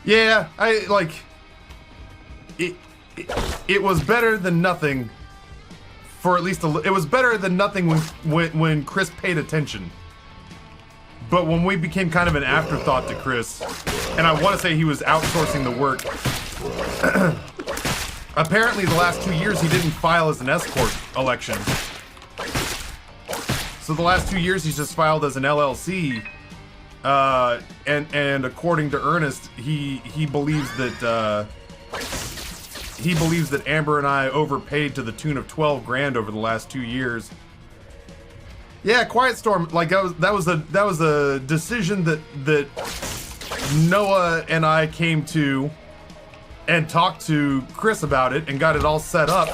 Yeah, I like it. It was better than nothing. For at least it was better than nothing when Chris paid attention. But when we became kind of an afterthought to Chris, and I want to say he was outsourcing the work. Apparently, the last 2 years he didn't file as an escort election. So the last 2 years he's just filed as an LLC. And according to Ernest, he believes that Amber and I overpaid to the tune of 12 grand over the last 2 years. Yeah, Quiet Storm, like that was a decision that Noah and I came to and talked to Chris about it and got it all set up.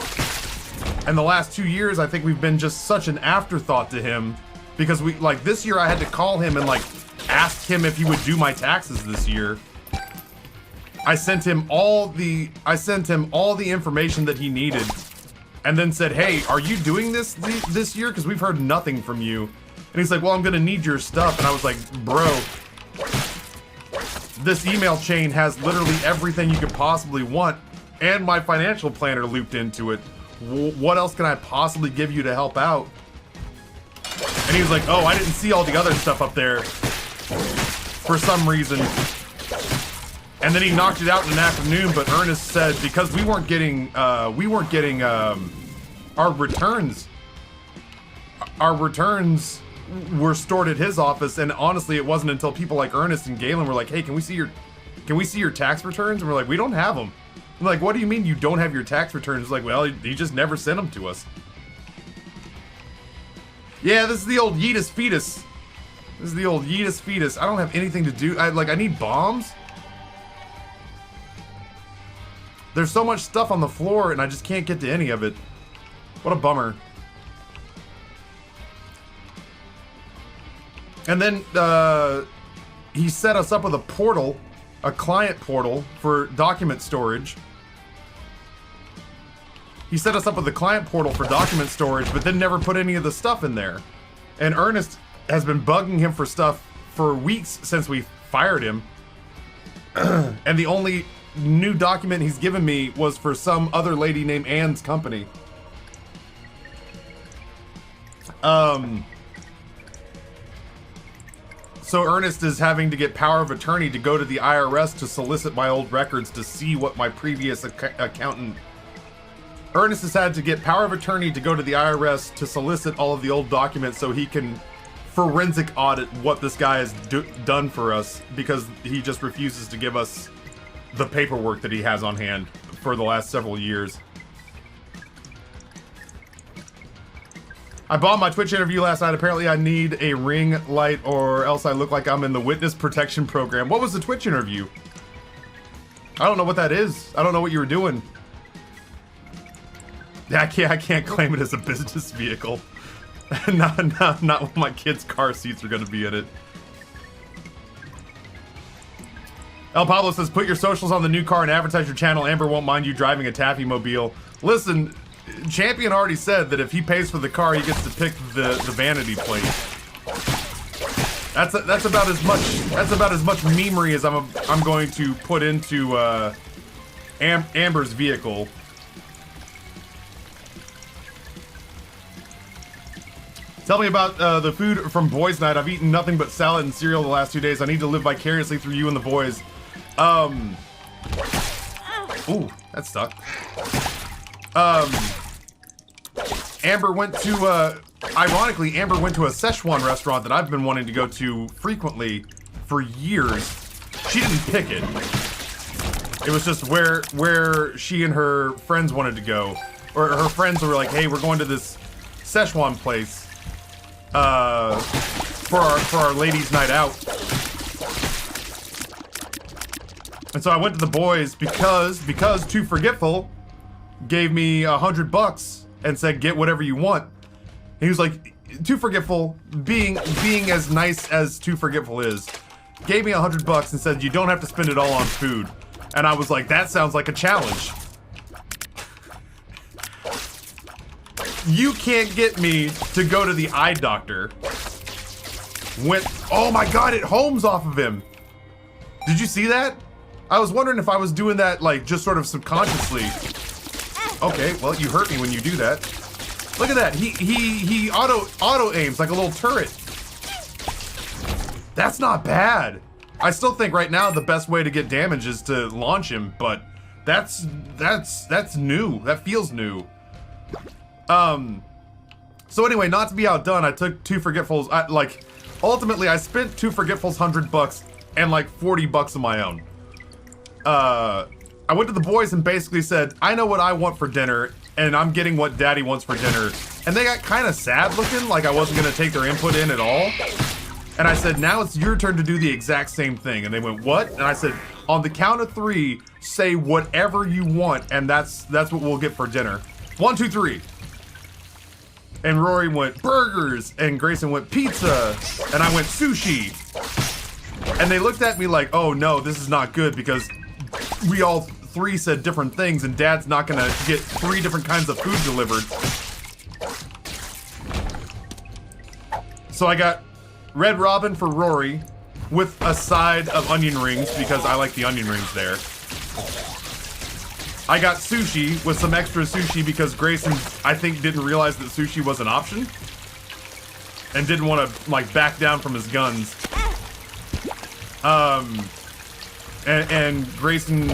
And the last 2 years, I think we've been just such an afterthought to him because we, like, this year I had to call him and like ask him if he would do my taxes this year. I sent him all the information that he needed, and then said, "Hey, are you doing this year? Because we've heard nothing from you." And he's like, "Well, I'm gonna need your stuff." And I was like, "Bro, this email chain has literally everything you could possibly want, and my financial planner looped into it. What else can I possibly give you to help out?" And he was like, "Oh, I didn't see all the other stuff up there for some reason." And then he knocked it out in an afternoon, but Ernest said because we weren't getting our returns. Our returns were stored at his office, and honestly, it wasn't until people like Ernest and Galen were like, "Hey, can we see your tax returns?" And we're like, "We don't have them." I'm like, "What do you mean you don't have your tax returns?" He's like, "Well, he just never sent them to us." Yeah, this is the old Yeetus fetus. This is the old Yeetus fetus. I don't have anything to do. I need bombs. There's so much stuff on the floor, and I just can't get to any of it. What a bummer. And then he set us up with a portal, a client portal for document storage. He set us up with a client portal for document storage, but then never put any of the stuff in there. And Ernest has been bugging him for stuff for weeks since we fired him. And the only new document he's given me was for some other lady named Ann's company. So Ernest is having to get power of attorney to go to the IRS to solicit my old records to see what my previous accountant... Ernest has had to get power of attorney to go to the IRS to solicit all of the old documents so he can forensic audit what this guy has done for us, because he just refuses to give us the paperwork that he has on hand for the last several years. I bought my Twitch interview last night. Apparently I need a ring light or else I look like I'm in the witness protection program. What was the Twitch interview? I don't know what that is. I don't know what you were doing. Yeah, I can't claim it as a business vehicle. not when my kids' car seats are gonna be in it. El Pablo says, "Put your socials on the new car and advertise your channel. Amber won't mind you driving a Taffy Mobile." Listen, Champion already said that if he pays for the car, he gets to pick the vanity plate. That's about as much memery as I'm going to put into Amber's vehicle. Tell me about the food from Boys Night. I've eaten nothing but salad and cereal the last 2 days. I need to live vicariously through you and the boys. Ooh, that stuck. Amber went to, ironically, Amber went to a Szechuan restaurant that I've been wanting to go to frequently for years. She didn't pick it. It was just where she and her friends wanted to go. Or her friends were like, "Hey, we're going to this Szechuan place for our ladies' night out." And so I went to the boys because Too Forgetful gave me $100 and said, "Get whatever you want." And he was like, Too Forgetful, being as nice as Too Forgetful is, gave me $100 and said, "You don't have to spend it all on food." And I was like, that sounds like a challenge. You can't get me to go to the eye doctor. Oh my god, it homes off of him. Did you see that? I was wondering if I was doing that, like, just sort of subconsciously. Okay, well, you hurt me when you do that. Look at that. He auto aims like a little turret. That's not bad. I still think right now the best way to get damage is to launch him, but that's new. That feels new. So anyway, not to be outdone, I took 2 Forgetfuls. Ultimately, I spent 2 Forgetfuls $100 and like $40 of my own. I went to the boys and basically said, I know what I want for dinner, and I'm getting what Daddy wants for dinner. And they got kind of sad looking, like I wasn't gonna take their input in at all. And I said, now it's your turn to do the exact same thing. And they went, what? And I said, on the count of 3, say whatever you want, and that's what we'll get for dinner. 1, 2, 3. And Rory went, burgers. And Grayson went, pizza. And I went, sushi. And they looked at me like, oh no, this is not good, because we all 3 said different things, and Dad's not gonna get 3 different kinds of food delivered. So I got Red Robin for Rory, with a side of onion rings, because I like the onion rings there. I got sushi, with some extra sushi, because Grayson, I think, didn't realize that sushi was an option. And didn't want to, like, back down from his guns. And Grayson,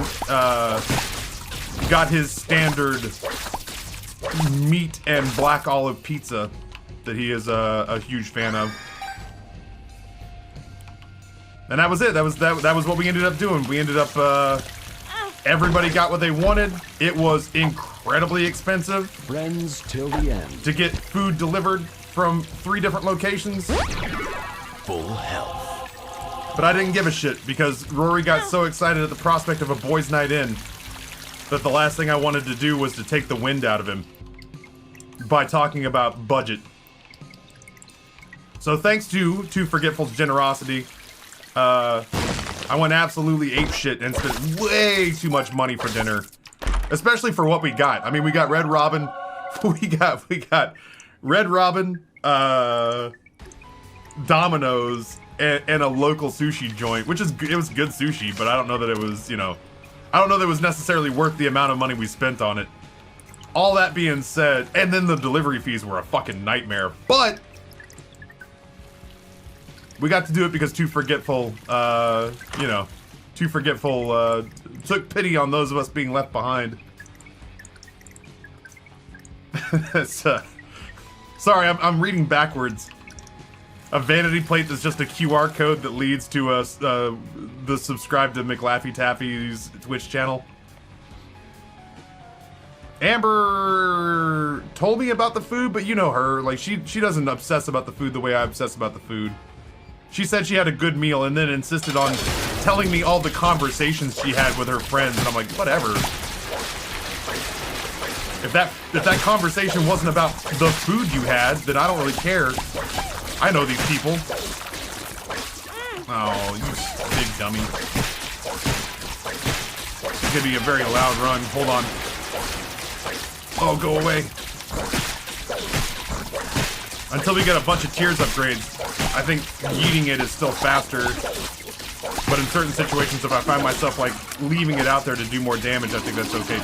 got his standard meat and black olive pizza that he is a huge fan of. And that was it. That was what we ended up doing. We ended up, everybody got what they wanted. It was incredibly expensive. Friends till the end. To get food delivered from 3 different locations. Full health. But I didn't give a shit, because Rory got so excited at the prospect of a boys' night in that the last thing I wanted to do was to take the wind out of him by talking about budget. So thanks to Forgetful's generosity, I went absolutely apeshit and spent way too much money for dinner, especially for what we got. I mean, we got Red Robin, we got Red Robin, Domino's, and a local sushi joint, which is, it was good sushi, but I don't know that it was, you know, I don't know that it was necessarily worth the amount of money we spent on it. All that being said, and then the delivery fees were a fucking nightmare, but we got to do it because 2 Forgetful, you know, 2 Forgetful, took pity on those of us being left behind. Sorry, I'm reading backwards. A vanity plate is just a QR code that leads to us, the subscribe to McLaffy Taffy's Twitch channel. Amber told me about the food, but you know her, like she doesn't obsess about the food the way I obsess about the food. She said she had a good meal and then insisted on telling me all the conversations she had with her friends, and I'm like, whatever. If that conversation wasn't about the food you had, then I don't really care. I know these people. Oh, you big dummy. It's gonna be a very loud run. Hold on. Oh, go away. Until we get a bunch of tiers upgrades, I think yeeting it is still faster. But in certain situations, if I find myself like leaving it out there to do more damage, I think that's okay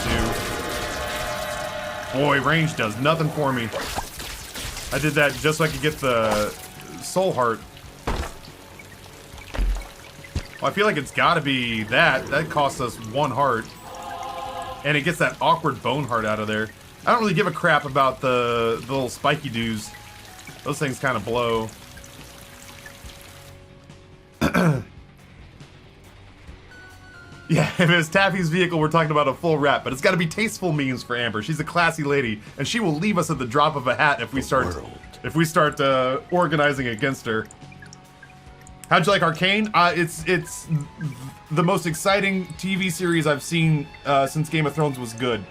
too. Boy, range does nothing for me. I did that just so I could get the soul heart. Well, I feel like it's gotta be that. That costs us 1 heart. And it gets that awkward bone heart out of there. I don't really give a crap about the little spiky doos. Those things kind of blow. Yeah, if it's Taffy's vehicle, we're talking about a full wrap, but it's got to be tasteful memes for Amber. She's a classy lady, and she will leave us at the drop of a hat if we start organizing against her. How'd you like Arcane? It's the most exciting TV series I've seen since Game of Thrones was good.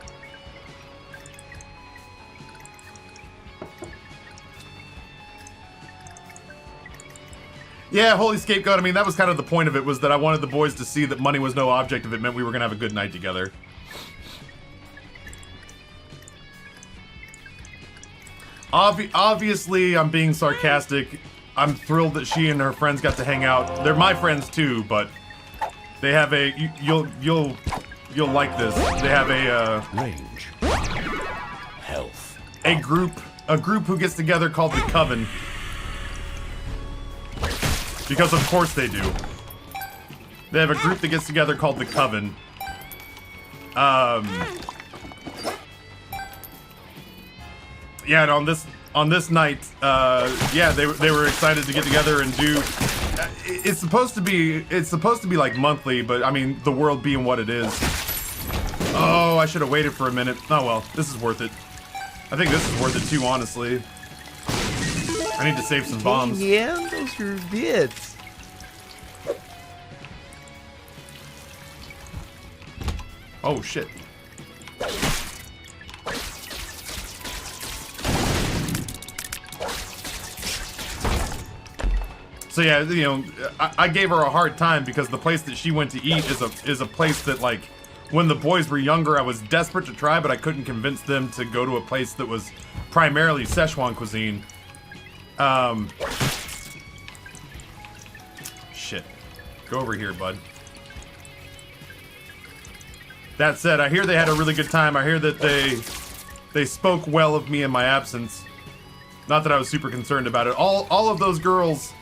Yeah, Holy Scapegoat. I mean, that was kind of the point of it, was that I wanted the boys to see that money was no object if it meant we were going to have a good night together. Obviously, I'm being sarcastic. I'm thrilled that she and her friends got to hang out. They're my friends too, but They have a you'll like this. They have a Range. Health. a group who gets together called the Coven. Because of course they do. They have a group that gets together called the Coven. Yeah, and on this night, yeah, they were excited to get together and do. It's supposed to be like monthly, but I mean the world being what it is. Oh, I should have waited for a minute. Oh well, this is worth it. I think this is worth it too, honestly. I need to save some bombs. Yeah, those are bits. Oh shit. So yeah, you know, I gave her a hard time because the place that she went to eat is a place that, like, when the boys were younger, I was desperate to try, but I couldn't convince them to go to a place that was primarily Szechuan cuisine. Shit. Go over here, bud. That said, I hear they had a really good time. I hear that they spoke well of me in my absence. Not that I was super concerned about it. All of those girls,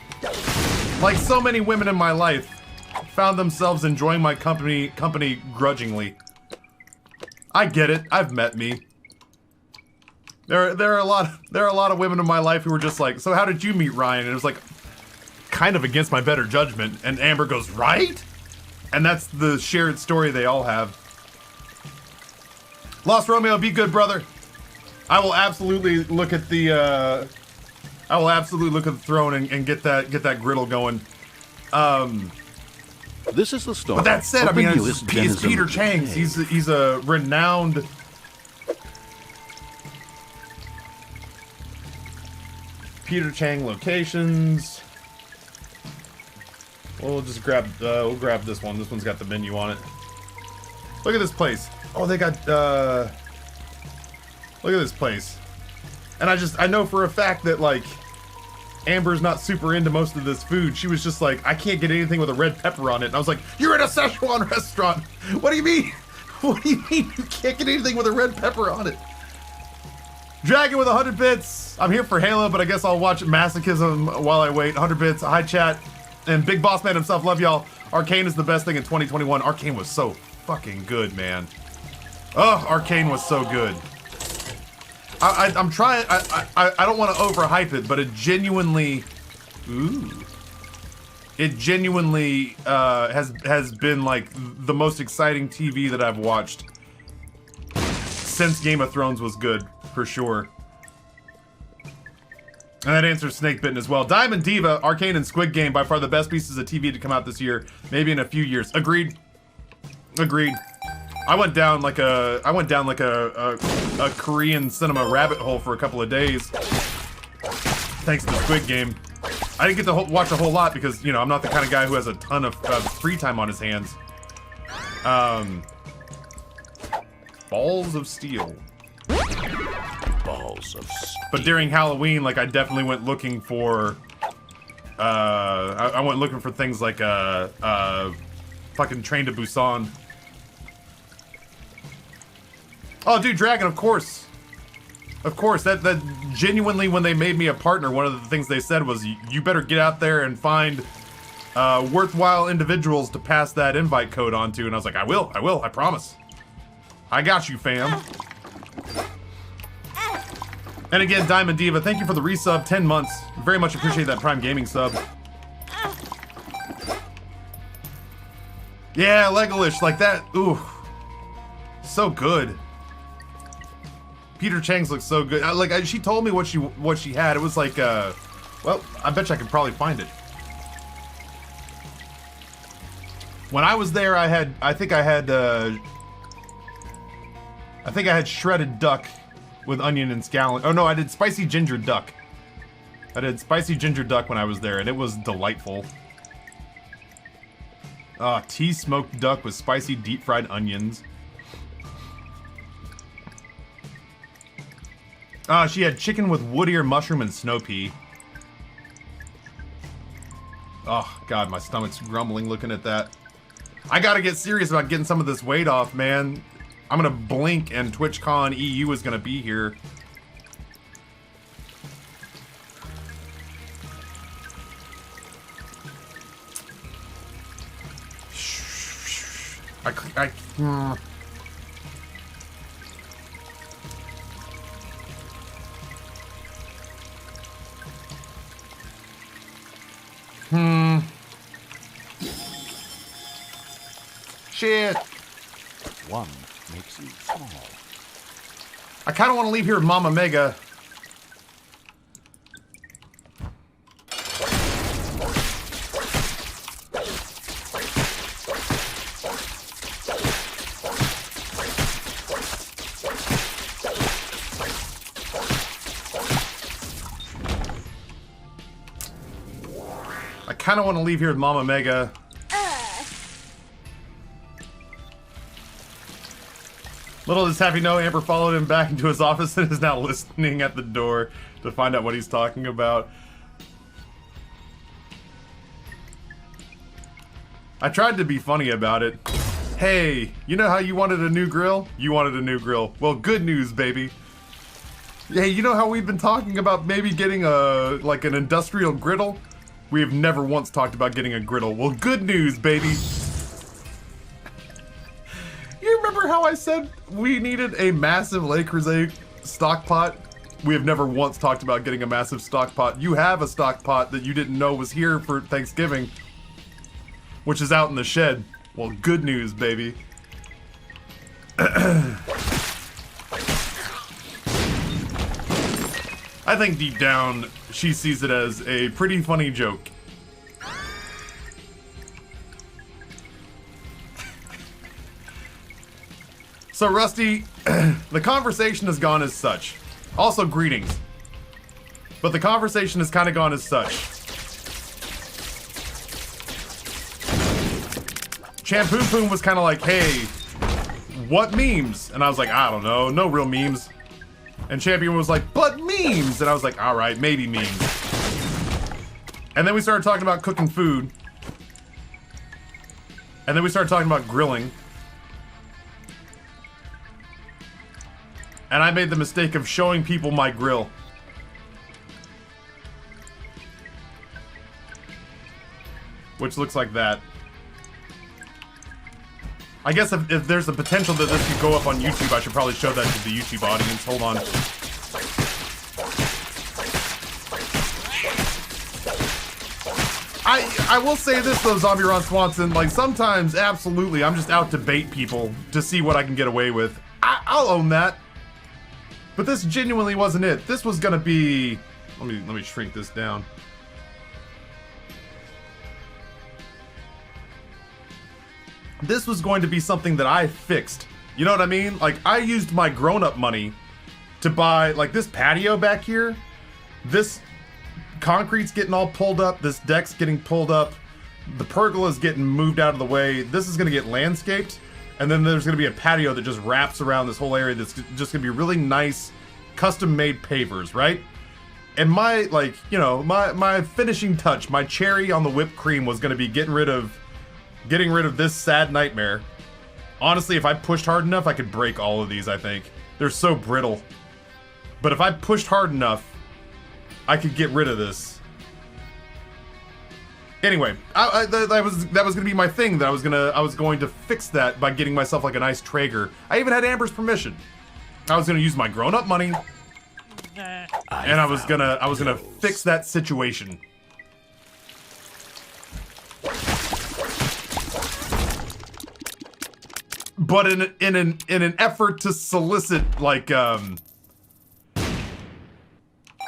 like so many women in my life, found themselves enjoying my company grudgingly. I get it. I've met me. There are a lot of women in my life who were just like, so how did you meet Ryan? And it was like, kind of against my better judgment. And Amber goes, right? And that's the shared story they all have. Lost Romeo, be good, brother. I will absolutely look at the throne and get that griddle going. This is the story. But that said, I of the mean, newest it's denizen Peter of the Chang's. cave. He's a renowned. Peter Chang locations. We'll just grab this one. This one's got the menu on it. Look at this place. Oh, they got look at this place. And I know for a fact that, like, Amber's not super into most of this food. She was just like, I can't get anything with a red pepper on it. And I was like, you're in a Szechuan restaurant. What do you mean? What do you mean you can't get anything with a red pepper on it? Dragon with 100 bits. I'm here for Halo, but I guess I'll watch Masochism while I wait. 100 bits. Hi, chat. And Big Boss Man himself, love y'all. Arcane is the best thing in 2021. Arcane was so fucking good, man. Oh, Arcane was so good. I'm trying. I don't want to overhype it, but it genuinely, has been like the most exciting TV that I've watched since Game of Thrones was good, for sure. And that answers Snakebitten as well. Diamond Diva, Arcane, and Squid Game, by far the best pieces of TV to come out this year. Maybe in a few years. Agreed. Agreed. I went down like a Korean cinema rabbit hole for a couple of days, thanks to Squid Game. I didn't get to watch a whole lot because, you know, I'm not the kind of guy who has a ton of free time on his hands. Balls of Steel. Balls of steel. But during Halloween, like, I definitely went looking for, I went looking for things like, fucking Train to Busan. Oh, dude, Dragon, of course. Of course, that genuinely, when they made me a partner, one of the things they said was, you better get out there and find worthwhile individuals to pass that invite code on to. And I was like, I will, I promise. I got you, fam. And again, Diamond Diva, thank you for the resub, 10 months. Very much appreciate that Prime Gaming sub. Yeah, Legolas, like that, ooh. So good. Peter Chang's looks so good. She told me what she had. It was like, well, I bet you I could probably find it. When I was there, I think I had shredded duck with onion and scallion. Oh no, I did spicy ginger duck. I did spicy ginger duck when I was there, and it was delightful. Tea smoked duck with spicy deep fried onions. She had chicken with wood ear, mushroom, and snow pea. Oh, God, my stomach's grumbling looking at that. I gotta get serious about getting some of this weight off, man. I'm gonna blink and TwitchCon EU is gonna be here. Shit. One makes you small. I kind of want to leave here with Mama Mega. I kind of want to leave here with Mama Mega. Little does Happy know Amber followed him back into his office and is now listening at the door to find out what he's talking about. I tried to be funny about it. Hey, you know how you wanted a new grill? You wanted a new grill. Well, good news, baby. Hey, you know how we've been talking about maybe getting like an industrial griddle? We have never once talked about getting a griddle. Well, good news, baby. You remember how I said we needed a massive Le Creuset stock pot? We have never once talked about getting a massive stock pot. You have a stock pot that you didn't know was here for Thanksgiving, which is out in the shed. Well, good news, baby. I think deep down, she sees it as a pretty funny joke. So, Rusty, the conversation has gone as such. Also, greetings. But the conversation has kind of gone as such. Shampoo Poon was kind of like, hey, what memes? And I was like, I don't know, no real memes. And Champion was like, but memes! And I was like, alright, maybe memes. And then we started talking about cooking food. And then we started talking about grilling. And I made the mistake of showing people my grill. Which looks like that. I guess if there's a potential that this could go up on YouTube, I should probably show that to the YouTube audience. Hold on. I will say this though, Zombie Ron Swanson, like sometimes, absolutely, I'm just out to bait people to see what I can get away with. I'll own that. But this genuinely wasn't it. This was gonna be... Let me shrink this down. This was going to be something that I fixed. You know what I mean? Like, I used my grown-up money to buy, like, this patio back here. This concrete's getting all pulled up. This deck's getting pulled up. The pergola's getting moved out of the way. This is gonna get landscaped. And then there's gonna be a patio that just wraps around this whole area that's just gonna be really nice, custom-made pavers, right? And my, like, you know, my finishing touch, my cherry on the whipped cream was gonna be getting rid of this sad nightmare. Honestly, if I pushed hard enough, I could break all of these, I think. They're so brittle. But if I pushed hard enough, I could get rid of this. Anyway, that was gonna be my thing. That I was going to fix that by getting myself like a nice Traeger. I even had Amber's permission. I was gonna use my grown-up money, and I was gonna fix that situation. But in an effort to solicit, like,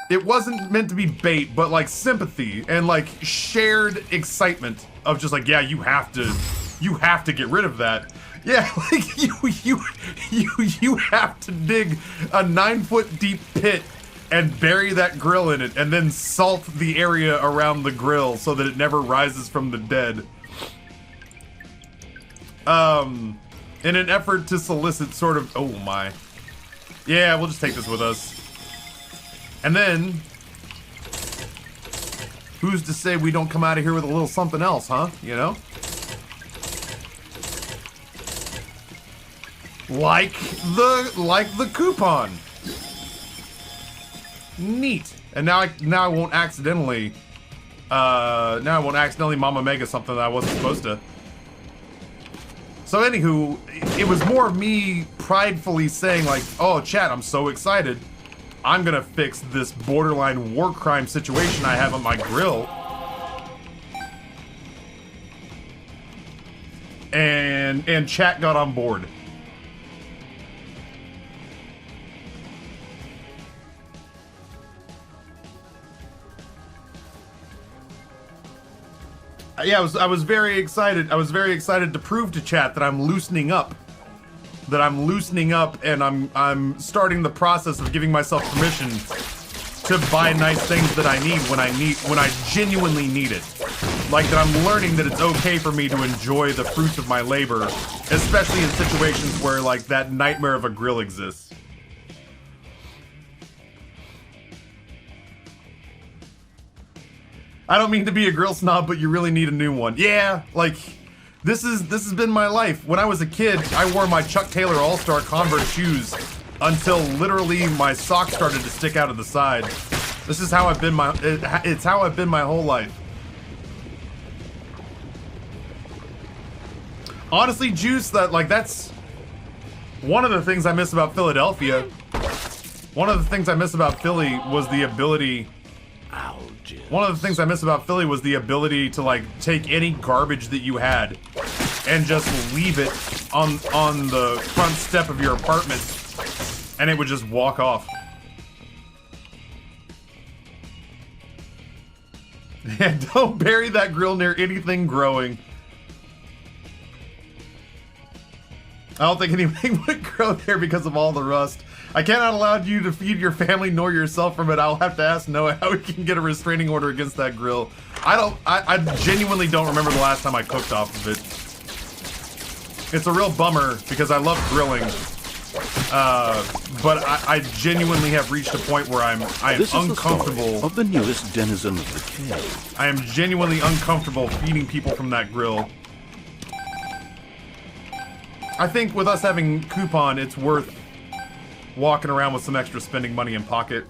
it wasn't meant to be bait, but like sympathy and like shared excitement of just like, yeah, you have to get rid of that. Yeah, like you have to dig a 9-foot deep pit and bury that grill in it and then salt the area around the grill so that it never rises from the dead. In an effort to solicit sort of, oh my. Yeah, we'll just take this with us. And then, who's to say we don't come out of here with a little something else, huh? You know? Like the coupon. Neat. And now I won't accidentally Mama Mega something that I wasn't supposed to. So anywho, it was more of me pridefully saying like, oh chat, I'm so excited. I'm gonna fix this borderline war crime situation I have on my grill. And chat got on board. Yeah, I was very excited. I was very excited to prove to chat that I'm loosening up. That I'm loosening up and I'm starting the process of giving myself permission to buy nice things that I need when I genuinely need it. Like that I'm learning that it's okay for me to enjoy the fruits of my labor, especially in situations where like that nightmare of a grill exists. I don't mean to be a grill snob, but you really need a new one. Yeah, like, this has been my life. When I was a kid, I wore my Chuck Taylor All-Star Converse shoes until literally my socks started to stick out of the side. This is how I've been it's how I've been my whole life. Honestly, Juice, that's one of the things I miss about Philadelphia. One of the things I miss about Philly was the ability... One of the things I miss about Philly was the ability to like take any garbage that you had and just leave it on the front step of your apartment and it would just walk off. And don't bury that grill near anything growing. I don't think anything would grow there because of all the rust. I cannot allow you to feed your family nor yourself from it. I'll have to ask Noah how we can get a restraining order against that grill. I genuinely don't remember the last time I cooked off of it. It's a real bummer because I love grilling. But I genuinely have reached a point where I'm uncomfortable. Of the newest denizen of the cave. I am genuinely uncomfortable feeding people from that grill. I think with us having coupon, it's worth walking around with some extra spending money in pocket.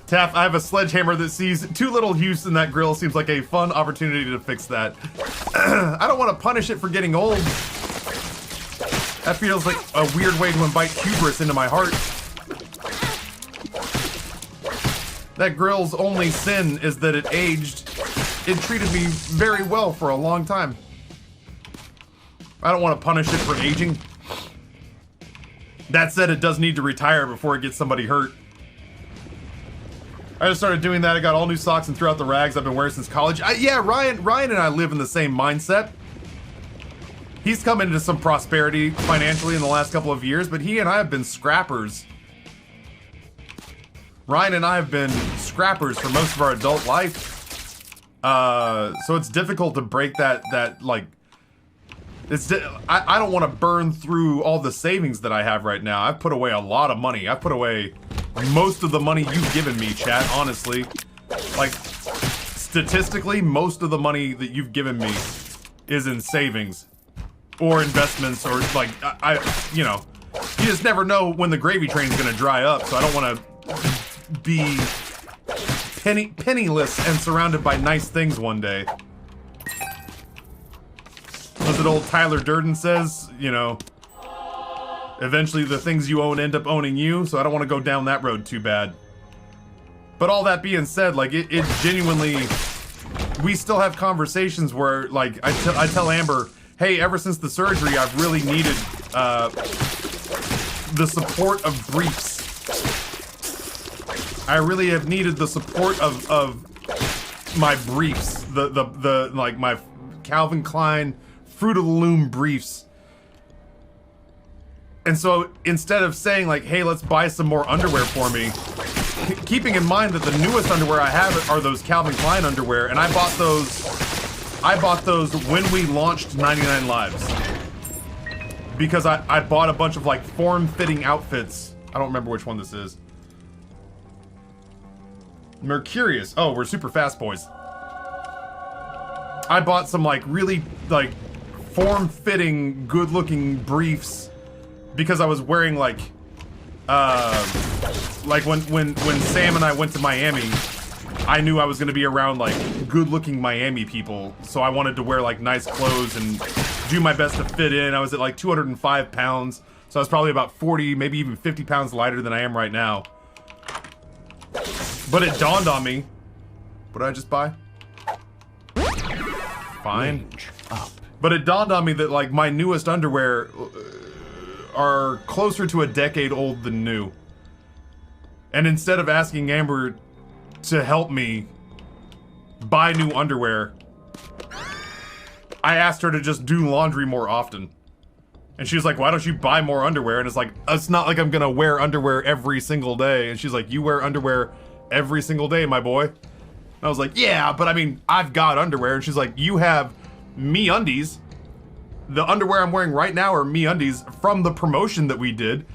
Taff, I have a sledgehammer that sees too little use in that grill. Seems like a fun opportunity to fix that. I don't want to punish it for getting old. That feels like a weird way to invite hubris into my heart. That grill's only sin is that it aged. It treated me very well for a long time. I don't want to punish it for aging. That said, it does need to retire before it gets somebody hurt. I just started doing that. I got all new socks and threw out the rags I've been wearing since college. Yeah, Ryan and I live in the same mindset. He's come into some prosperity financially in the last couple of years, but he and I have been scrappers. Ryan and I have been scrappers for most of our adult life. So it's difficult to break that like... I don't want to burn through all the savings that I have right now. I've put away a lot of money. I've put away most of the money you've given me, chat, honestly. Like, statistically, most of the money that you've given me is in savings. Or investments, or like, you know. You just never know when the gravy train's gonna dry up, so I don't want to be penniless and surrounded by nice things one day. As old Tyler Durden says, you know, eventually the things you own end up owning you, so I don't want to go down that road too bad. But all that being said, like, it genuinely, we still have conversations where, like, I tell Amber, hey, ever since the surgery, I've really needed the support of briefs. I really have needed the support of my briefs, the like my Calvin Klein Fruit of the Loom briefs. And so instead of saying like, hey, let's buy some more underwear for me, keeping in mind that the newest underwear I have are those Calvin Klein underwear, and I bought those when we launched 99 Lives. Because I bought a bunch of like form-fitting outfits. I don't remember which one this is. Mercurius. Oh, we're super fast boys. I bought some like really like form-fitting, good-looking briefs because I was wearing like when Sam and I went to Miami, I knew I was gonna be around like good-looking Miami people, so I wanted to wear like nice clothes and do my best to fit in. I was at like 205 pounds, so I was probably about 40, maybe even 50 pounds lighter than I am right now. But it dawned on me. What did I just buy? Fine. Range up. But it dawned on me that like my newest underwear are closer to a decade old than new. And instead of asking Amber to help me buy new underwear, I asked her to just do laundry more often. And she was like, why don't you buy more underwear? And it's like, it's not like I'm gonna wear underwear every single day. And she's like, you wear underwear every single day, my boy. And I was like, yeah, but I mean, I've got underwear. And she's like, you have MeUndies. The underwear I'm wearing right now are MeUndies from the promotion that we did.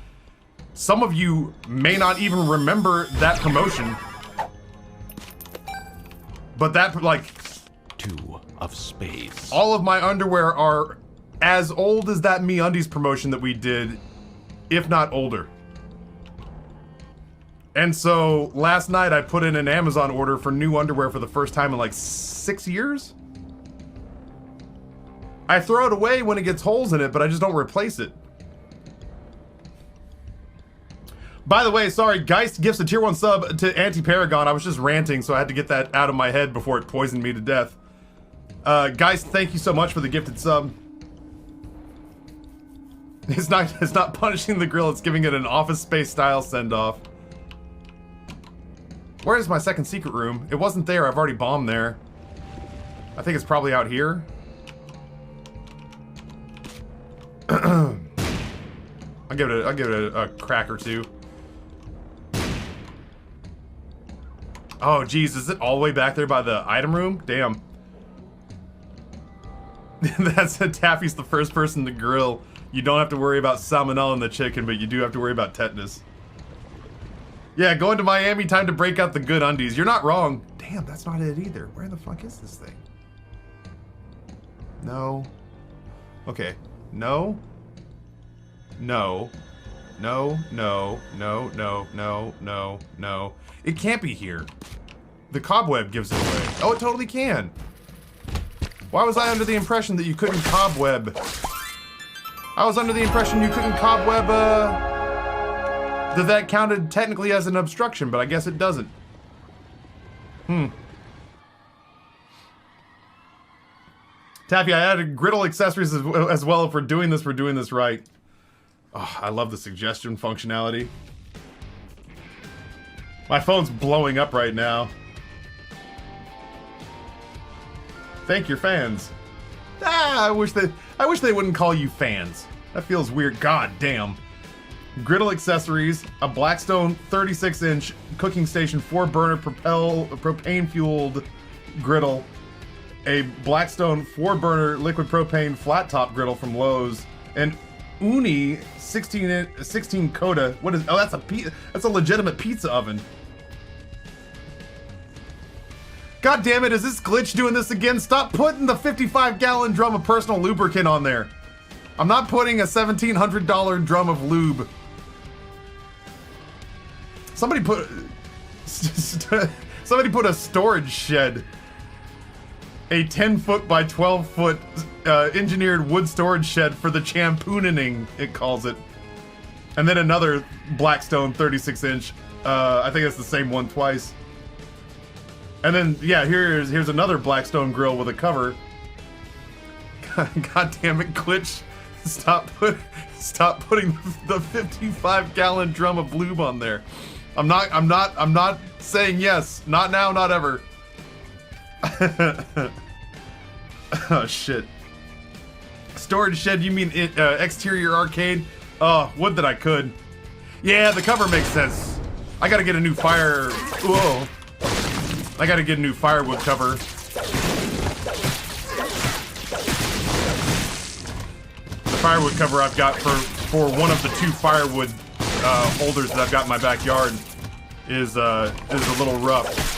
Some of you may not even remember that promotion. But that, like... 2 of spades. All of my underwear are as old as that MeUndies promotion that we did, if not older. And so, last night I put in an Amazon order for new underwear for the first time in like 6 years? I throw it away when it gets holes in it, but I just don't replace it. By the way, sorry, Geist gifts a tier 1 sub to Anti-Paragon. I was just ranting, so I had to get that out of my head before it poisoned me to death. Geist, thank you so much for the gifted sub. It's not punishing the grill, it's giving it an Office Space style send-off. Where is my second secret room? It wasn't there, I've already bombed there. I think it's probably out here. I'll give it a crack or two. Oh, geez, is it all the way back there by the item room? Damn. That's Taffy's the first person to grill. You don't have to worry about salmonella in the chicken, but you do have to worry about tetanus. Yeah, going to Miami, time to break out the good undies. You're not wrong. Damn, that's not it either. Where the fuck is this thing? No. Okay. No. No. No, no, no, no, no, no, no. It can't be here. The cobweb gives it away. Oh, it totally can. Why was I under the impression that you couldn't cobweb? I was under the impression you couldn't cobweb, that counted technically as an obstruction, but I guess it doesn't. Taffy, I added griddle accessories as well. If we're doing this right. Oh, I love the suggestion functionality. My phone's blowing up right now. Thank your fans. Ah, I wish they wouldn't call you fans. That feels weird. God damn. Griddle accessories, a Blackstone 36-inch cooking station 4-burner propane-fueled griddle, a Blackstone 4-burner liquid propane flat-top griddle from Lowe's, an Uni 16 Coda. What is? Oh, that's a legitimate pizza oven. God damn it! Is this glitch doing this again? Stop putting the 55-gallon drum of personal lubricant on there. I'm not putting a $1,700 drum of lube. Somebody put a storage shed. A 10-foot by 12-foot engineered wood storage shed for the champooning, it calls it. And then another Blackstone 36-inch. I think it's the same one twice. And then, yeah, here's another Blackstone grill with a cover. God damn it, glitch. Stop putting the 55-gallon drum of lube on there. I'm not saying yes. Not now, not ever. Oh shit. Storage shed, you mean exterior arcade? Oh, would that I could. Yeah, the cover makes sense. I gotta get a new fire. Whoa. I gotta get a new firewood cover. The firewood cover I've got for one of the 2 firewood holders that I've got in my backyard is a little rough.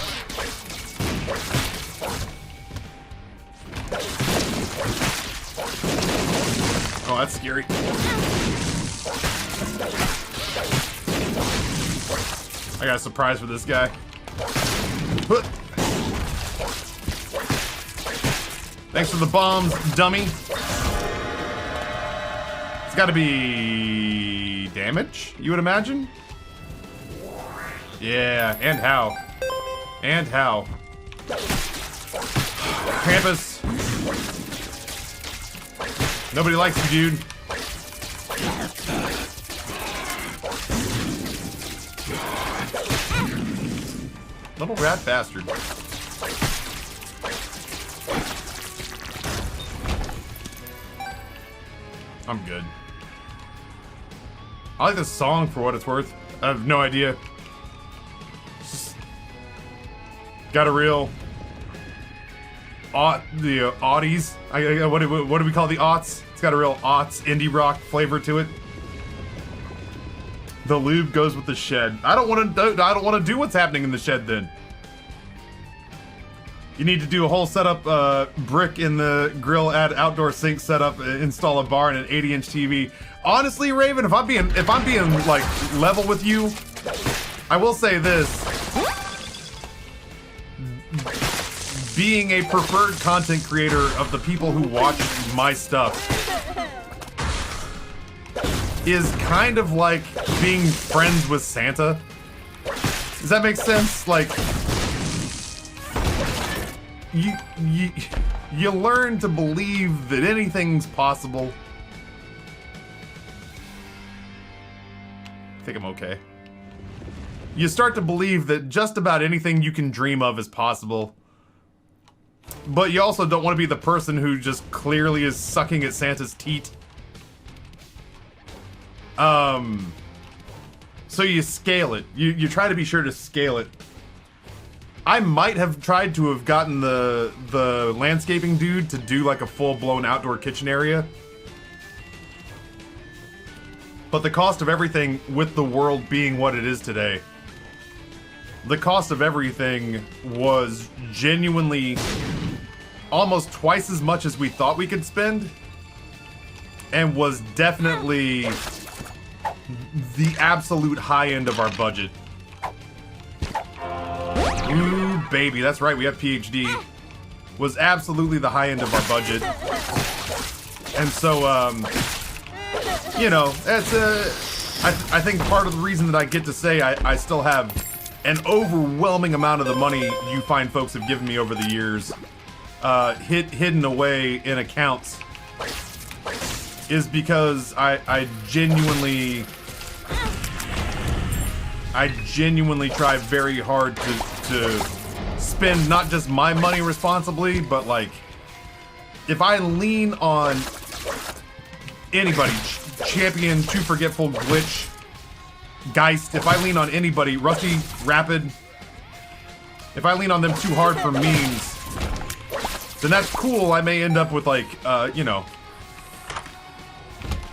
Oh, that's scary. I got a surprise for this guy. Thanks for the bombs, dummy. It's got to be damage, you would imagine? Yeah, and how. And how. Krampus. Nobody likes you, dude. Little rat bastard. I'm good. I like this song for what it's worth. I have no idea. It's just got a real the aughties. What do we call the aughts? It's got a real aughts indie rock flavor to it. The lube goes with the shed. I don't want to do what's happening in the shed then. You need to do a whole setup, brick in the grill, add outdoor sink setup, install a bar and an 80-inch TV. Honestly, Raven, if I'm being like level with you, I will say this: being a preferred content creator of the people who watch my stuff is kind of like being friends with Santa. Does that make sense? Like, you learn to believe that anything's possible. I think I'm okay. You start to believe that just about anything you can dream of is possible. But you also don't want to be the person who just clearly is sucking at Santa's teat. So you scale it. You try to be sure to scale it. I might have tried to have gotten the landscaping dude to do like a full-blown outdoor kitchen area. But the cost of everything, with the world being what it is today, the cost of everything was genuinely almost twice as much as we thought we could spend, and was definitely the absolute high end of our budget. Ooh, baby, that's right, we have PhD. Was absolutely the high end of our budget. And so, you know, I think part of the reason that I get to say I still have an overwhelming amount of the money you fine folks have given me over the years hidden away in accounts is because I genuinely try very hard to spend not just my money responsibly, but like, if I lean on anybody, Champion, Too Forgetful, Glitch, Geist, if I lean on anybody, Rusty, Rapid, if I lean on them too hard for memes, then that's cool. I may end up with like, you know,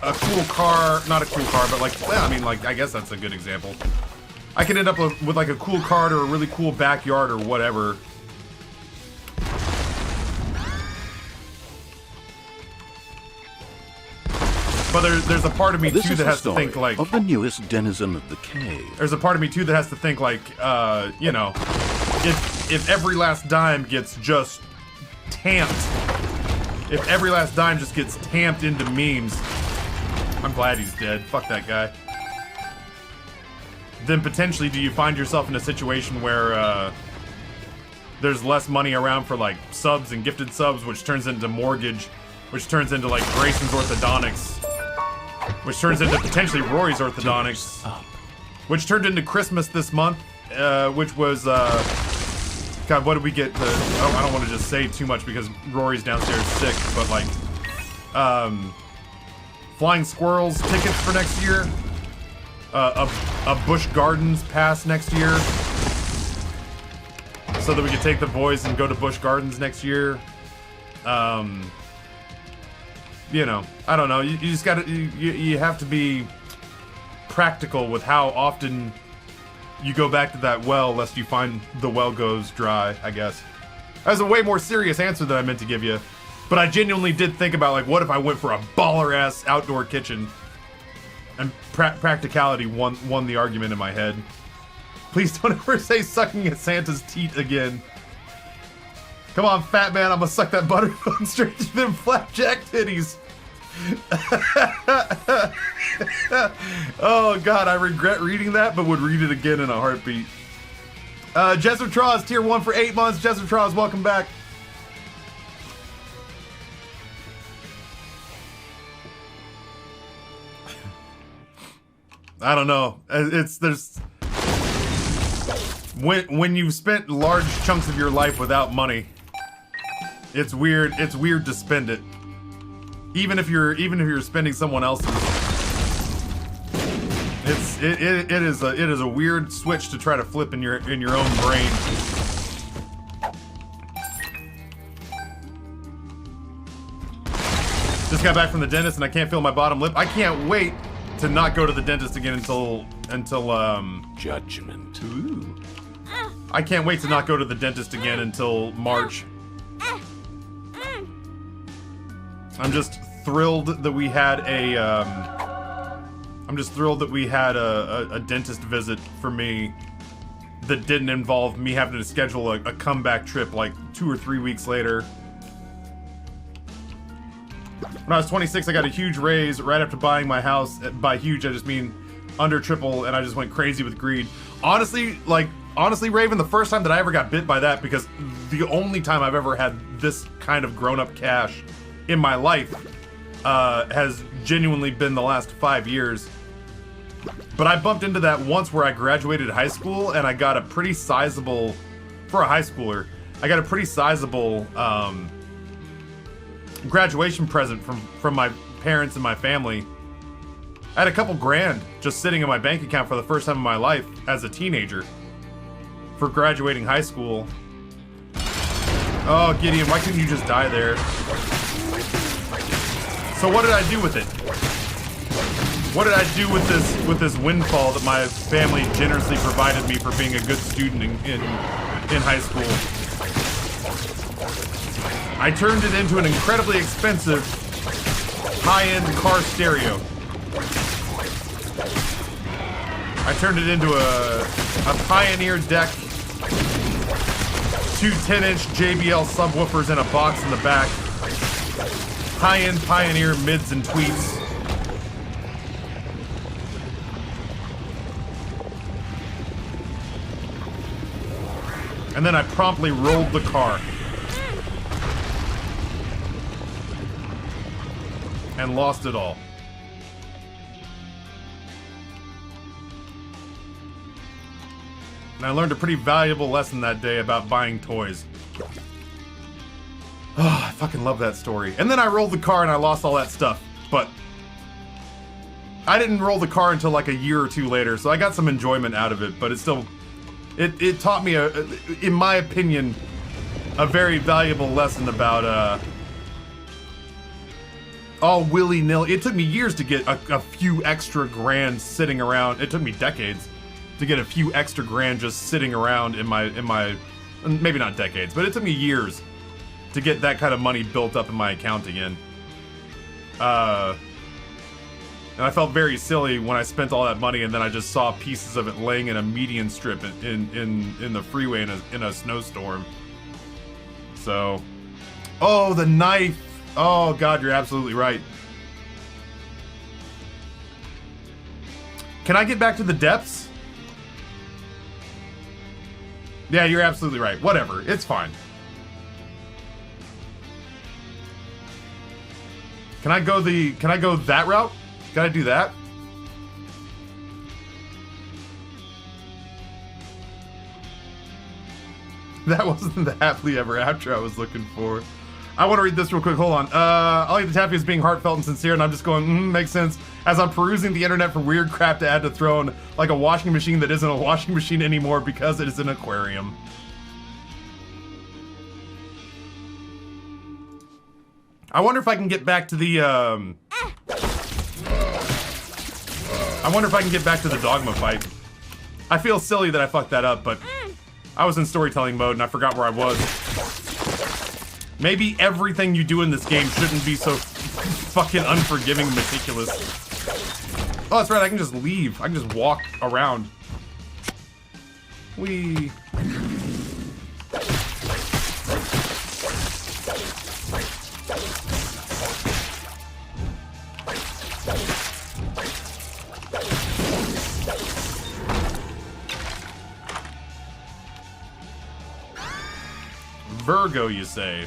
a cool car, not a cool car, but like, well, I mean, like, I guess that's a good example. I could end up with like a cool card or a really cool backyard or whatever. But there's a part of me too that has to think like, of the newest denizen of the cave. There's a part of me too that has to think like, you know, if every last dime gets just tamped, if every last dime just gets tamped into memes, I'm glad he's dead. Fuck that guy. Then potentially do you find yourself in a situation where there's less money around for like subs and gifted subs, which turns into mortgage, which turns into like Grayson's orthodontics, which turns into potentially Rory's orthodontics, which turned into Christmas this month, which was God, what did we get? I don't want to just say too much because Rory's downstairs sick, but like Flying Squirrels tickets for next year. A Busch Gardens pass next year, so that we could take the boys and go to Busch Gardens next year. You know, I don't know. You just gotta, you have to be practical with how often you go back to that well, lest you find the well goes dry, I guess. That was a way more serious answer than I meant to give you. But I genuinely did think about, like, what if I went for a baller-ass outdoor kitchen? And practicality won the argument in my head. Please don't ever say sucking at Santa's teat again. Come on, fat man, I'm gonna suck that butterbun straight to them flapjack titties. Oh god, I regret reading that, but would read it again in a heartbeat. Jessup Traws, tier 1 for 8 months. Jessup Traws, welcome back. I don't know. There's when you've spent large chunks of your life without money, it's weird. It's weird to spend it, even if you're spending someone else's. It is a weird switch to try to flip in your own brain. Just got back from the dentist and I can't feel my bottom lip. I can't wait to not go to the dentist again until Judgment. Ooh. I can't wait to not go to the dentist again until March. I'm just thrilled that we had a dentist visit for me that didn't involve me having to schedule a comeback trip like 2 or 3 weeks later. When I was 26, I got a huge raise right after buying my house. By huge, I just mean under triple, and I just went crazy with greed. Honestly, Raven, the first time that I ever got bit by that, because the only time I've ever had this kind of grown-up cash in my life has genuinely been the last 5 years. But I bumped into that once where I graduated high school, and I got a pretty sizable, for a high schooler, I got a pretty sizable graduation present from my parents and my family. I had a couple grand just sitting in my bank account for the first time in my life as a teenager for graduating high school. Oh, Gideon, why couldn't you just die there? So what did I do with it? What did I do with this windfall that my family generously provided me for being a good student in high school? I turned it into an incredibly expensive high-end car stereo. I turned it into a Pioneer deck, 2 10-inch JBL subwoofers in a box in the back, high-end Pioneer mids and tweets. And then I promptly rolled the car. And lost it all. And I learned a pretty valuable lesson that day about buying toys. Oh, I fucking love that story. And then I rolled the car and I lost all that stuff. But I didn't roll the car until like a year or two later, so I got some enjoyment out of it, but it still... It taught me, in my opinion, a very valuable lesson about, all willy-nilly. It took me years to get a few extra grand sitting around. It took me decades to get a few extra grand just sitting around in my, maybe not decades, but it took me years to get that kind of money built up in my account again. And I felt very silly when I spent all that money and then I just saw pieces of it laying in a median strip in the freeway in a snowstorm. So, oh, the knife. Oh god, you're absolutely right. Can I get back to the depths? Yeah, you're absolutely right. Whatever, it's fine. Can I go that route? Can I do that? That wasn't the happily ever after I was looking for. I want to read this real quick. Hold on. I like the Taffy as being heartfelt and sincere, and I'm just going, makes sense. As I'm perusing the internet for weird crap to add to Throne, like a washing machine that isn't a washing machine anymore because it is an aquarium. I wonder if I can get back to the, I wonder if I can get back to the Dogma fight. I feel silly that I fucked that up, but I was in storytelling mode and I forgot where I was. Maybe everything you do in this game shouldn't be so fucking unforgiving and meticulous. Oh, that's right, I can just leave. I can just walk around. Whee. Virgo, you say?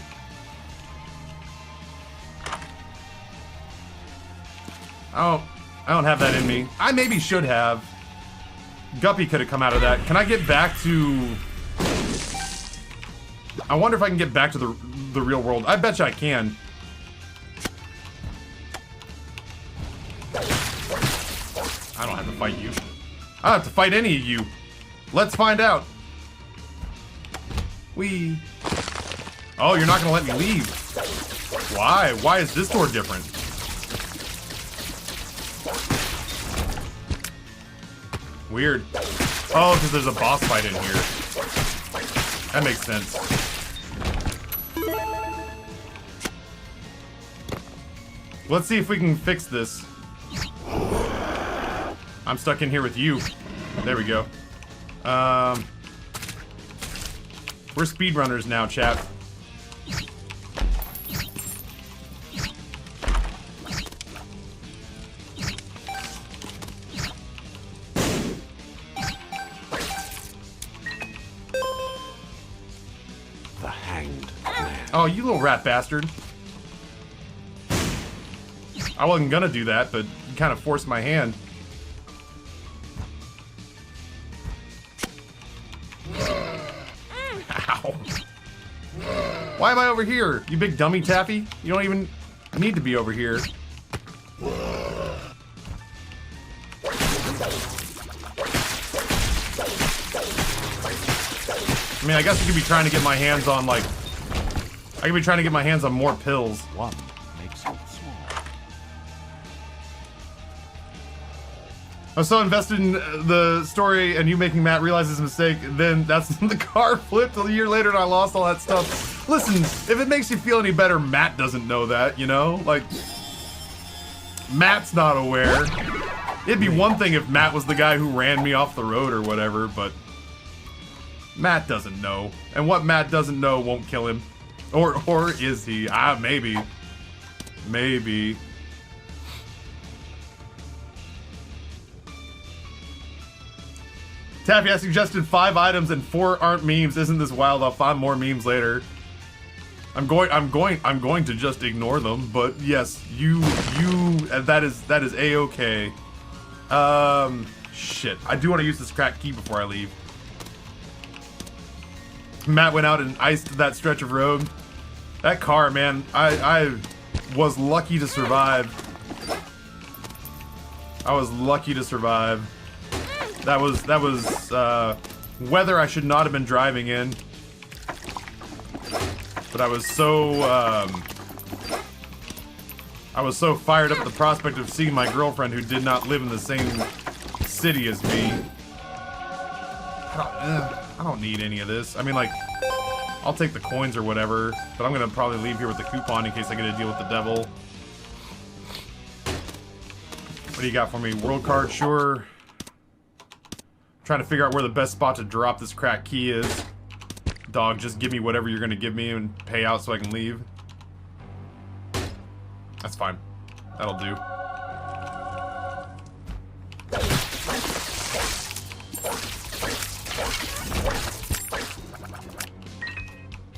Oh, I don't have that in me. I maybe should have. Guppy could have come out of that. Can I get back to... I wonder if I can get back to the real world. I bet you I can. I don't have to fight you. I don't have to fight any of you. Let's find out. Whee. Oh, you're not gonna let me leave. Why? Why is this door different? Weird. Oh, because there's a boss fight in here. That makes sense. Let's see if we can fix this. I'm stuck in here with you. There we go. We're speedrunners now, chat. The Hanged Man. Oh, you little rat bastard. I wasn't gonna do that, but you kind of forced my hand. Ow. Why am I over here? You big dummy taffy? You don't even need to be over here. I mean, I guess I could be trying to get my hands on, like... I could be trying to get my hands on more pills. One makes it small. I was so invested in the story and you making Matt realize his mistake, then that's the car flipped a year later and I lost all that stuff. Listen, if it makes you feel any better, Matt doesn't know that, you know? Like, Matt's not aware. It'd be one thing if Matt was the guy who ran me off the road or whatever, but Matt doesn't know. And what Matt doesn't know won't kill him. Or is he? Ah, maybe. Maybe. Taffy, I suggested 5 items and 4 aren't memes. Isn't this wild? I'll find more memes later. I'm going to just ignore them, but yes, that is A-okay. Shit. I do want to use this cracked key before I leave. Matt went out and iced that stretch of road. That car, man, I was lucky to survive. I was lucky to survive. That was weather I should not have been driving in. But I was so fired up at the prospect of seeing my girlfriend who did not live in the same city as me. I don't need any of this. I mean, like, I'll take the coins or whatever, but I'm gonna probably leave here with the coupon in case I get to deal with the devil. What do you got for me? World card, sure. Trying to figure out where the best spot to drop this cracked key is. Dog, just give me whatever you're gonna give me and pay out so I can leave. That's fine. That'll do.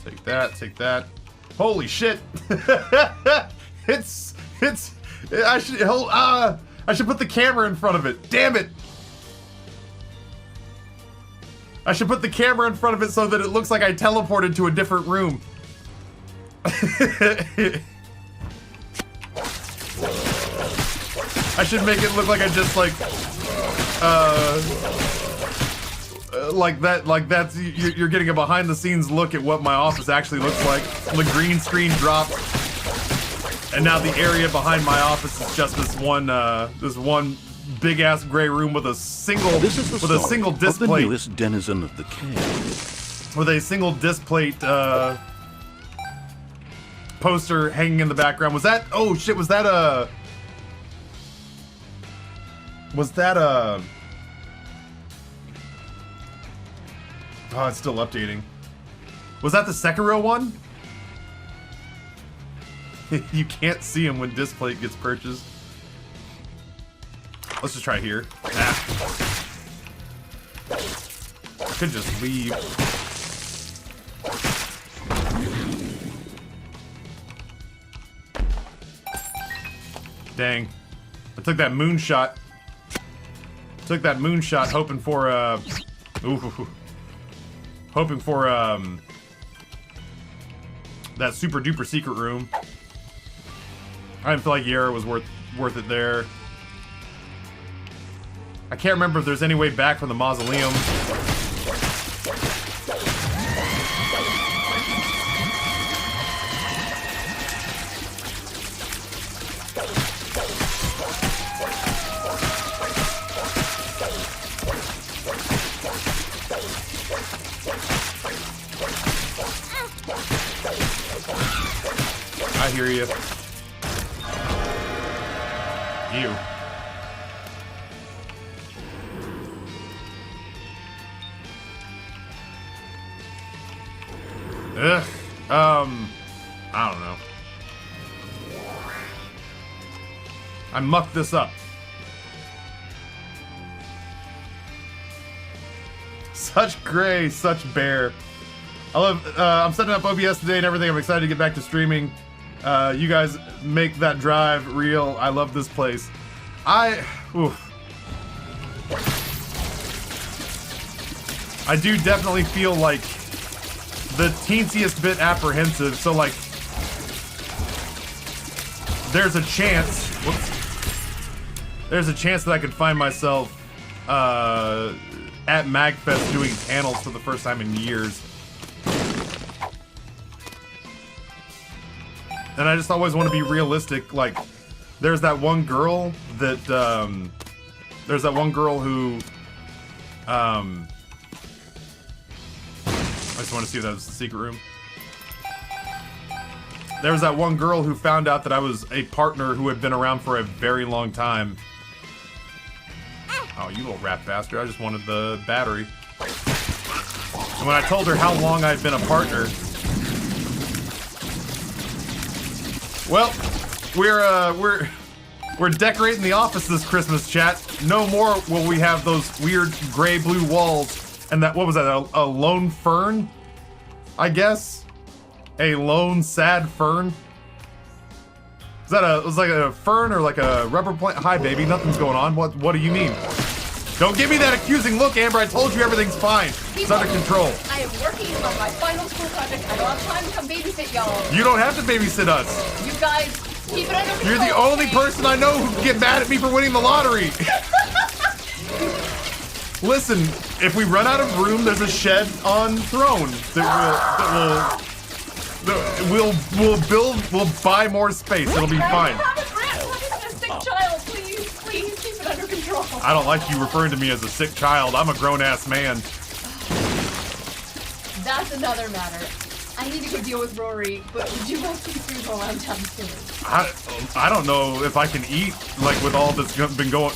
Take that, take that. Holy shit! I should put the camera in front of it. Damn it! I should put the camera in front of it so that it looks like I teleported to a different room. I should make it look like I just like that's you're getting a behind the scenes look at what my office actually looks like. The green screen dropped, and now the area behind my office is just this one big ass gray room with a single disc the plate. newest denizen of the cave. With a single disc plate poster hanging in the background. Was that? Oh shit! Was that a? Was that a? Oh, it's still updating. Was that the Sekiro one? You can't see him when display gets purchased. Let's just try here. Ah. I could just leave. Dang. I took that moonshot. Took that moonshot hoping for ooh. Hoping for that super duper secret room. I didn't feel like Yara was worth it there. I can't remember if there's any way back from the mausoleum. I hear you. You. Ugh. I don't know. I mucked this up. Such gray, such bear. I love, I'm setting up OBS today and everything. I'm excited to get back to streaming. You guys make that drive real. I love this place. Oof. I do definitely feel like the teensiest bit apprehensive, so like there's a chance that I could find myself at MagFest doing panels for the first time in years. And I just always want to be realistic. Like, there's that one girl that, there's that one girl who, I just want to see if that was the secret room. There was that one girl who found out that I was a partner who had been around for a very long time. Oh, you little rat bastard. I just wanted the battery. And when I told her how long I'd been a partner, well, we're decorating the office this Christmas, chat. No more will we have those weird gray-blue walls and that, what was that, a lone fern? I guess? A lone sad fern? Is that it was like a fern or like a rubber plant? Hi, baby, nothing's going on. What do you mean? Don't give me that accusing look, Amber. I told you everything's fine. It's under control. I am working on my final school project. I don't have time to come babysit y'all. You don't have to babysit us. You guys, keep it under control. You're the only person I know who can get mad at me for winning the lottery. Listen, if we run out of room, there's a shed on Throne we'll buy more space. It'll be fine. I'm a sick child. Please keep it under control. I don't like you referring to me as a sick child. I'm a grown-ass man. That's another matter. I need to go deal with Rory, but would you like some food while I'm downstairs? I don't know if I can eat, like, with all that's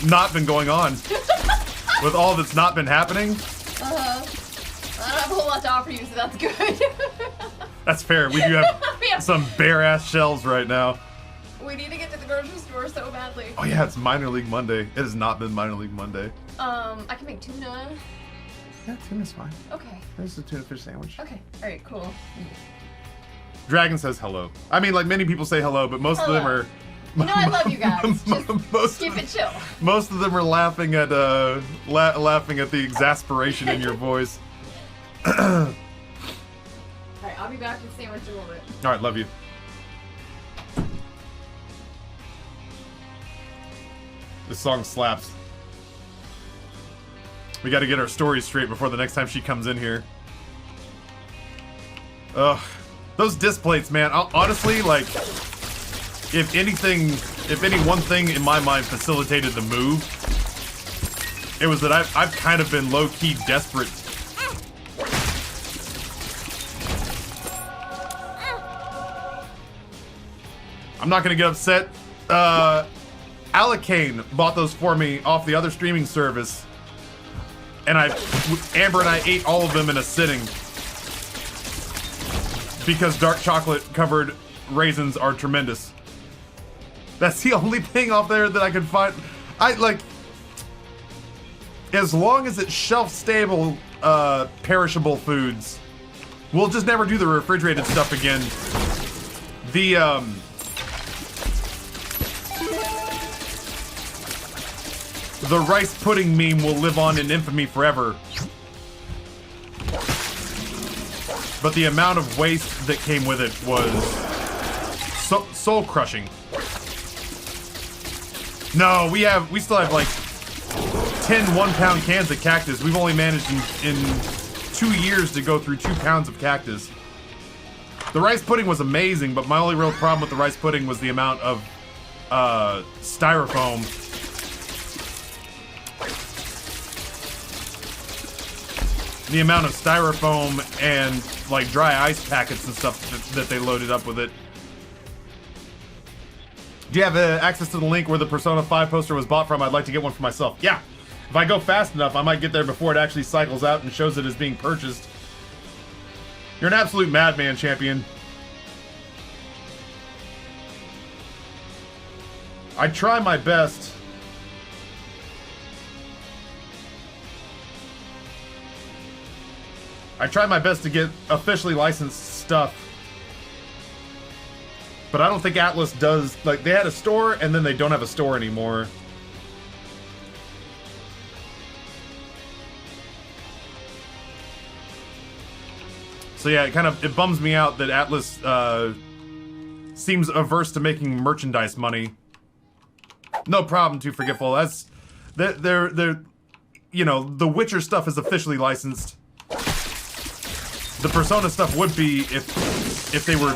not been going on. With all that's not been happening. I don't have a whole lot to offer you, so that's good. That's fair. We do have some bare-ass shelves right now. We need to get to the grocery store so badly. Oh yeah, it's Minor League Monday. It has not been Minor League Monday. I can make tuna. Yeah, tuna's fine. Okay. There's a tuna fish sandwich. Okay. Alright, cool. Dragon says hello. I mean, like, many people say hello, but most of them are... You know I love you guys. Just keep it chill. Most of them are laughing at laughing at the exasperation in your voice. Alright, I'll be back with the sandwich in a little bit. Alright, love you. This song slaps. We gotta get our stories straight before the next time she comes in here. Ugh. Those disc plates, man. Honestly, like, if any one thing in my mind facilitated the move, it was that I've kind of been low-key desperate. I'm not gonna get upset. Alacane bought those for me off the other streaming service. And Amber and I ate all of them in a sitting. Because dark chocolate covered raisins are tremendous. That's the only thing off there that I could find. As long as it's shelf-stable, perishable foods, we'll just never do the refrigerated stuff again. The rice pudding meme will live on in infamy forever. But the amount of waste that came with it was soul-crushing. No, we still have like 10 1-pound cans of cactus. We've only managed in 2 years to go through 2 pounds of cactus. The rice pudding was amazing, but my only real problem with the rice pudding was the amount of styrofoam. The amount of styrofoam and like dry ice packets and stuff that they loaded up with it. Do you have access to the link where the Persona 5 poster was bought from? I'd like to get one for myself. Yeah. If I go fast enough, I might get there before it actually cycles out and shows it as being purchased. You're an absolute madman, champion. I try my best. I try my best to get officially licensed stuff. But I don't think Atlas does. Like, they had a store and then they don't have a store anymore. So yeah, it bums me out that Atlas seems averse to making merchandise money. No problem, Too Forgetful. They're you know, the Witcher stuff is officially licensed. The Persona stuff would be if they were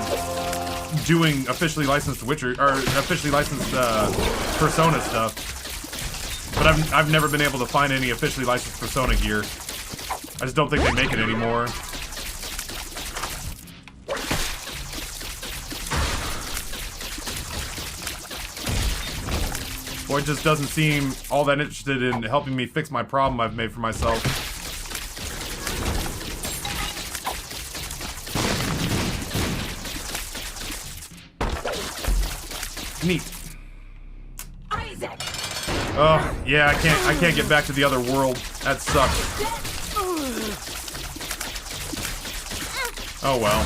doing officially licensed Witcher or officially licensed Persona stuff. But I've never been able to find any officially licensed Persona gear. I just don't think they make it anymore. Boy just doesn't seem all that interested in helping me fix my problem I've made for myself. Neat. Isaac. Oh, yeah, I can't get back to the other world. That sucks. Oh well.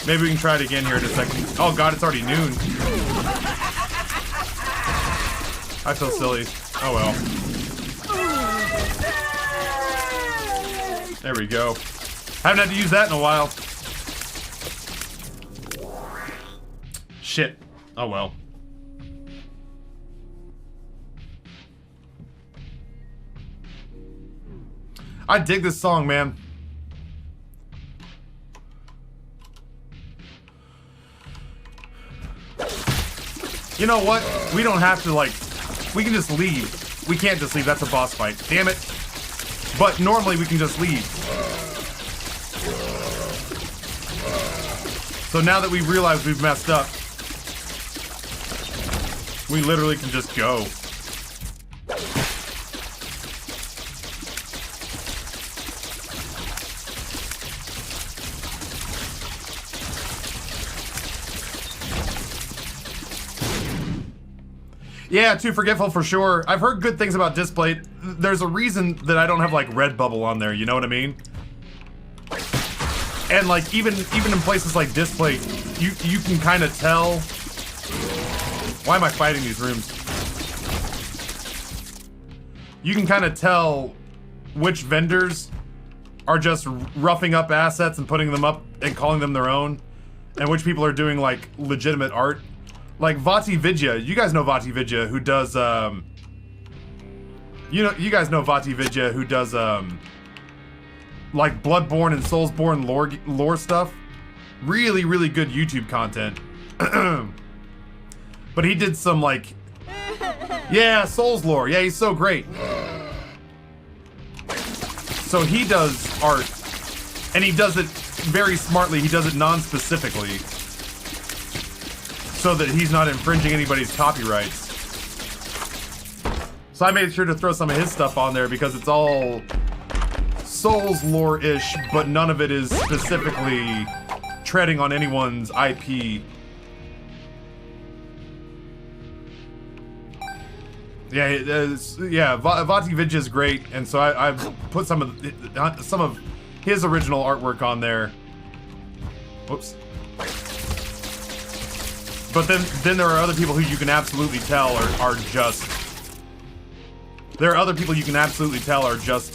Maybe we can try it again here in a second. Oh god, it's already noon. I feel silly. Oh well. There we go. Haven't had to use that in a while. Shit. Oh well. I dig this song, man. You know what? We don't have to, like... We can just leave. We can't just leave. That's a boss fight. Damn it. But normally we can just leave. So now that we've realized we've messed up, we literally can just go. Yeah, Too Forgetful for sure. I've heard good things about Displate. There's a reason that I don't have like Redbubble on there, you know what I mean? And like even in places like Displate, you can kind of tell. Why am I fighting these rooms? You can kind of tell which vendors are just roughing up assets and putting them up and calling them their own, and which people are doing like legitimate art. Like Vati Vidya, you guys know Vati Vidya who does you guys know Vati Vidya who does like Bloodborne and Soulsborne lore stuff. Really, really good YouTube content. But he did some like yeah, Souls lore. Yeah, he's so great. So he does art and he does it very smartly. He does it non-specifically. so that he's not infringing anybody's copyrights. So I made sure to throw some of his stuff on there because it's all Souls lore-ish, but none of it is specifically treading on anyone's IP. Yeah, Vati Vidya is great, and so I put some of his original artwork on there. Whoops. But then there are other people who you can absolutely tell are just. There are other people you can absolutely tell are just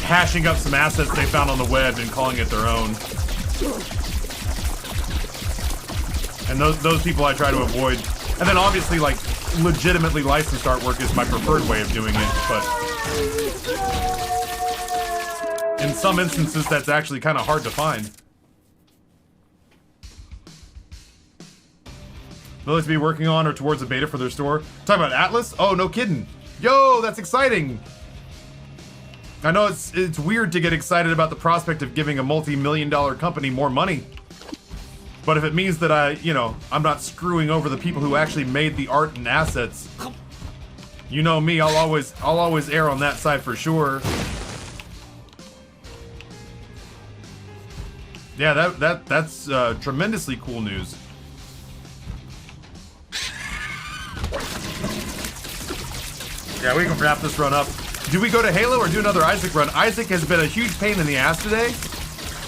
hashing up some assets they found on the web and calling it their own. And those people I try to avoid. And then obviously, like, legitimately licensed artwork is my preferred way of doing it, but in some instances that's actually kind of hard to find. Lilith to be working on or towards a beta for their store. Talking about Atlas? Oh, no kidding. Yo, that's exciting. I know it's weird to get excited about the prospect of giving a multi-million-dollar company more money. But if it means that I'm not screwing over the people who actually made the art and assets, you know me, I'll always err on that side for sure. Yeah, that's tremendously cool news. Yeah, we can wrap this run up. Do we go to Halo or do another Isaac run? Isaac has been a huge pain in the ass today,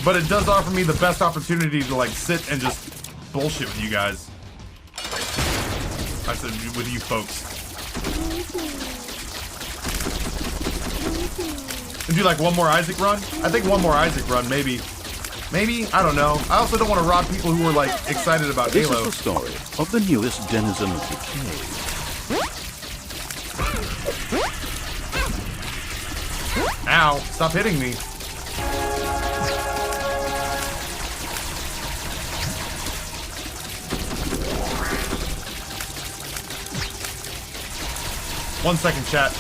but it does offer me the best opportunity to like sit and just bullshit with you guys. I said with you folks. And do like one more Isaac run? I think one more Isaac run, maybe. Maybe? I don't know. I also don't want to rob people who are like excited about This Halo. is the story of the newest denizen of the cave. Ow, stop hitting me. One second, chat.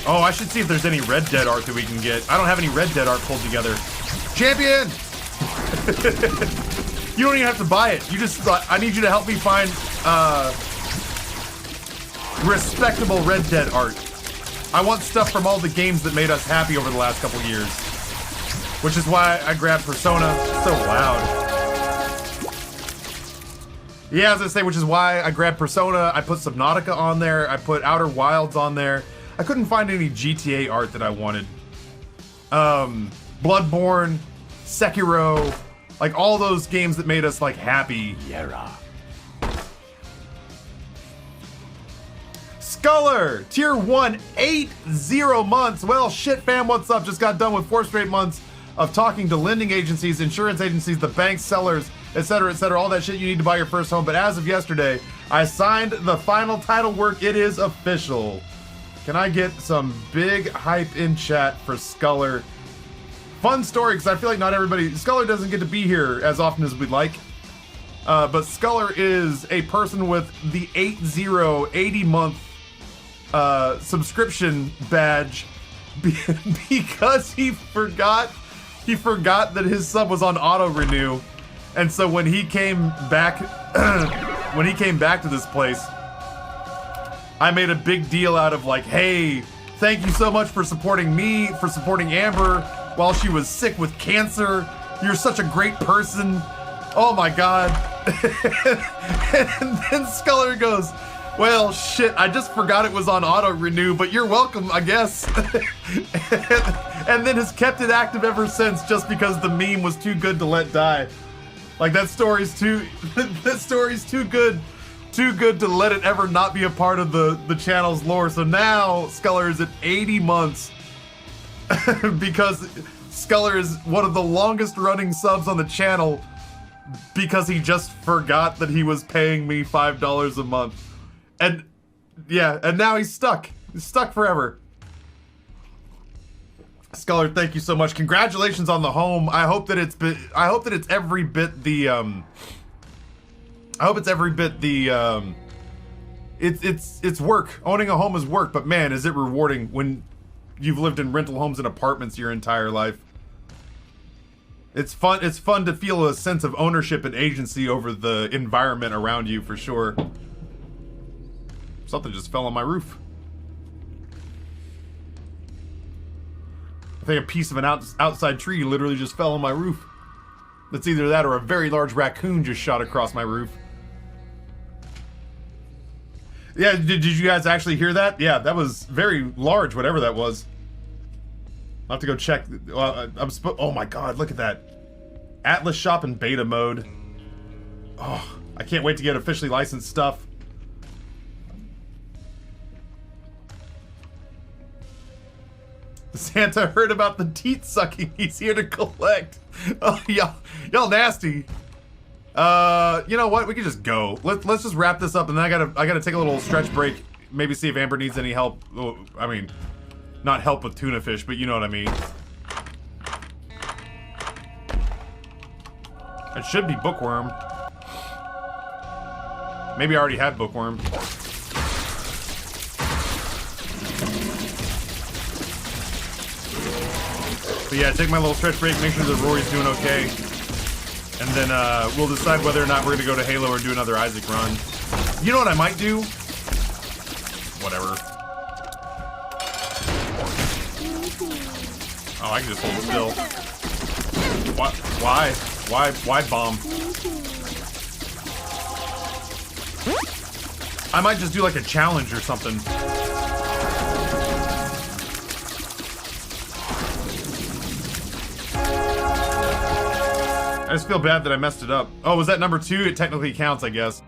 Oh, I should see if there's any Red Dead art that we can get. I don't have any Red Dead art pulled together. Champion! You don't even have to buy it. You just, I need you to help me find, respectable Red Dead art. I want stuff from all the games that made us happy over the last couple years. Which is why I grabbed Persona. So loud. Yeah, as I say, which is why I grabbed Persona. I put Subnautica on there. I put Outer Wilds on there. I couldn't find any GTA art that I wanted. Bloodborne, Sekiro, like all those games that made us like happy. Yera. Sculler, tier 1, 80 months. Well, shit, fam, what's up? Just got done with 4 straight months of talking to lending agencies, insurance agencies, the banks, sellers, etc., etc., all that shit you need to buy your first home. But as of yesterday, I signed the final title work. It is official. Can I get some big hype in chat for Sculler? Fun story, because I feel like not everybody... Sculler doesn't get to be here as often as we'd like. But Sculler is a person with the 80-month subscription badge because he forgot that his sub was on auto renew, and so when he came back to this place, I made a big deal out of like, hey, thank you so much for supporting me, for supporting Amber while she was sick with cancer. You're such a great person. Oh my god. And then Sculler goes, well, shit, I just forgot it was on auto renew, but you're welcome, I guess. And then has kept it active ever since just because the meme was too good to let die. Like that story's too good to let it ever not be a part of the channel's lore. So now Sculler is at 80 months because Sculler is one of the longest running subs on the channel because he just forgot that he was paying me $5 a month. And yeah, and now he's stuck. He's stuck forever. Sculler, thank you so much. Congratulations on the home. I hope that it's every bit the it's work. Owning a home is work, but man, is it rewarding when you've lived in rental homes and apartments your entire life. It's fun to feel a sense of ownership and agency over the environment around you, for sure. Something just fell on my roof. I think a piece of an outside tree literally just fell on my roof. It's either that or a very large raccoon just shot across my roof. Yeah, did you guys actually hear that? Yeah, that was very large, whatever that was. I'll have to go check. Oh my god, look at that. Atlas Shop in beta mode. Oh, I can't wait to get officially licensed stuff. Santa heard about the teat sucking. He's here to collect. Oh, y'all nasty. You know what? We can just go. Let's just wrap this up, and then I gotta take a little stretch break. Maybe see if Amber needs any help. Oh, I mean, not help with tuna fish, but you know what I mean. It should be bookworm. Maybe I already had bookworm. But yeah, take my little stretch break, make sure that Rory's doing okay. And then we'll decide whether or not we're gonna go to Halo or do another Isaac run. You know what I might do? Whatever. Oh, I can just hold it still. What? Why? Why bomb? I might just do like a challenge or something. I just feel bad that I messed it up. Oh, was that number 2? It technically counts, I guess.